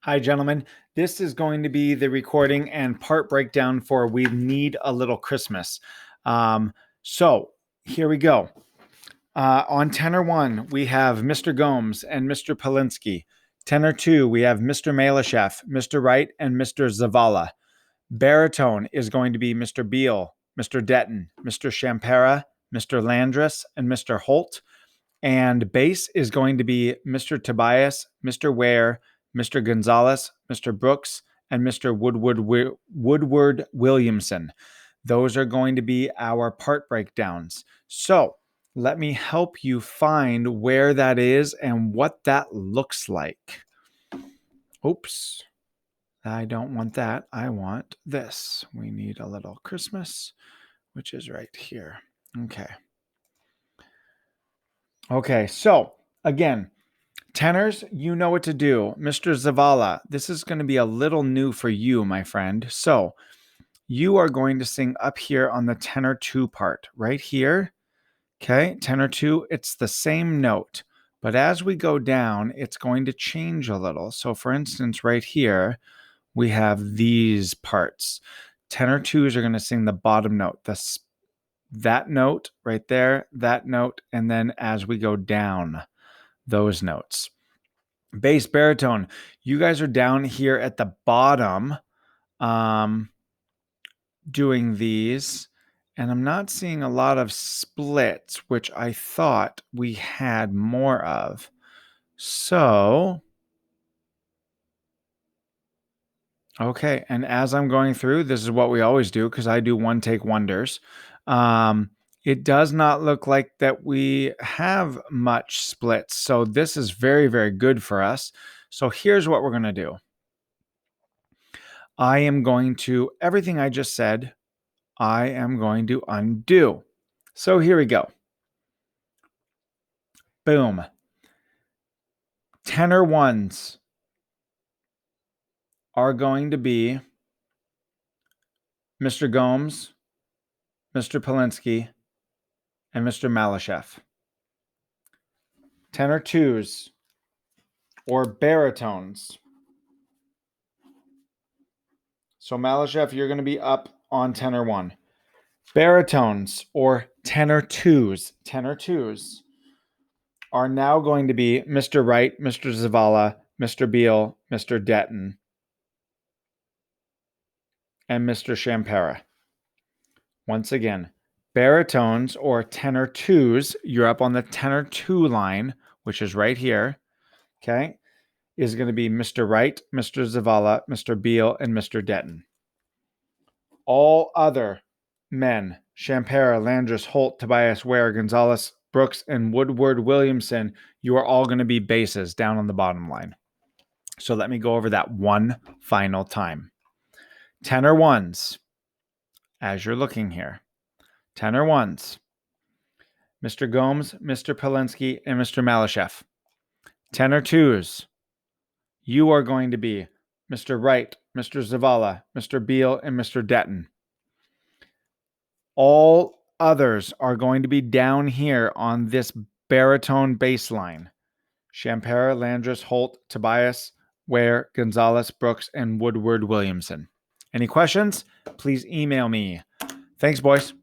Hi, gentlemen. This is going to be the recording and part breakdown for We Need a Little Christmas. So here we go. On tenor 1, we have Mr. Gomes and Mr. Polinsky. Tenor 2, we have Mr. Malashef, Mr. Wright, and Mr. Zavala. Baritone is going to be Mr. Beale, Mr. Detton, Mr. Champera, Mr. Landris, and Mr. Holt. And bass is going to be Mr. Tobias, Mr. Ware, Mr. Gonzalez, Mr. Brooks, and Mr. Woodward Williamson. Those are going to be our part breakdowns. So let me help you find where that is and what that looks like. Oops, I don't want that. I want this. We need a little Christmas, which is right here. Okay, so again, tenors, you know what to do. Mr. Zavala, this is going to be a little new for you, my friend. So you are going to sing up here on the tenor 2 part, right here. Okay, tenor 2, it's the same note. But as we go down, it's going to change a little. So for instance, right here, we have these parts. Tenor 2s are going to sing the bottom note, that note right there, that note, and then as we go down, those notes. Bass, baritone, you guys are down here at the bottom doing these, and I'm not seeing a lot of splits, which I thought we had more of. So, okay, and as I'm going through, this is what we always do because I do one take wonders. It does not look like that we have much splits. So this is very, very good for us. So here's what we're going to do. I am going to, everything I just said, I am going to undo. So here we go. Boom. Tenor 1s are going to be Mr. Gomes, Mr. Polinsky, and Mr. Malashef. Tenor 2s or baritones. So Malashef, you're going to be up on tenor 1. Baritones or tenor 2s are now going to be Mr. Wright, Mr. Zavala, Mr. Beale, Mr. Detton, and Mr. Champera. Once again, baritones or tenor 2s, you're up on the tenor 2 line, which is right here, okay, is going to be Mr. Wright, Mr. Zavala, Mr. Beale, and Mr. Detton. All other men, Champera, Landris, Holt, Tobias, Ware, Gonzalez, Brooks, and Woodward Williamson, you are all going to be basses down on the bottom line. So let me go over that one final time. Tenor 1s, as you're looking here. Tenor 1s, Mr. Gomes, Mr. Polinsky, and Mr. Malashef. Tenor 2s, you are going to be Mr. Wright, Mr. Zavala, Mr. Beale, and Mr. Detton. All others are going to be down here on this baritone bass line. Champera, Landris, Holt, Tobias, Ware, Gonzalez, Brooks, and Woodward Williamson. Any questions? Please email me. Thanks, boys.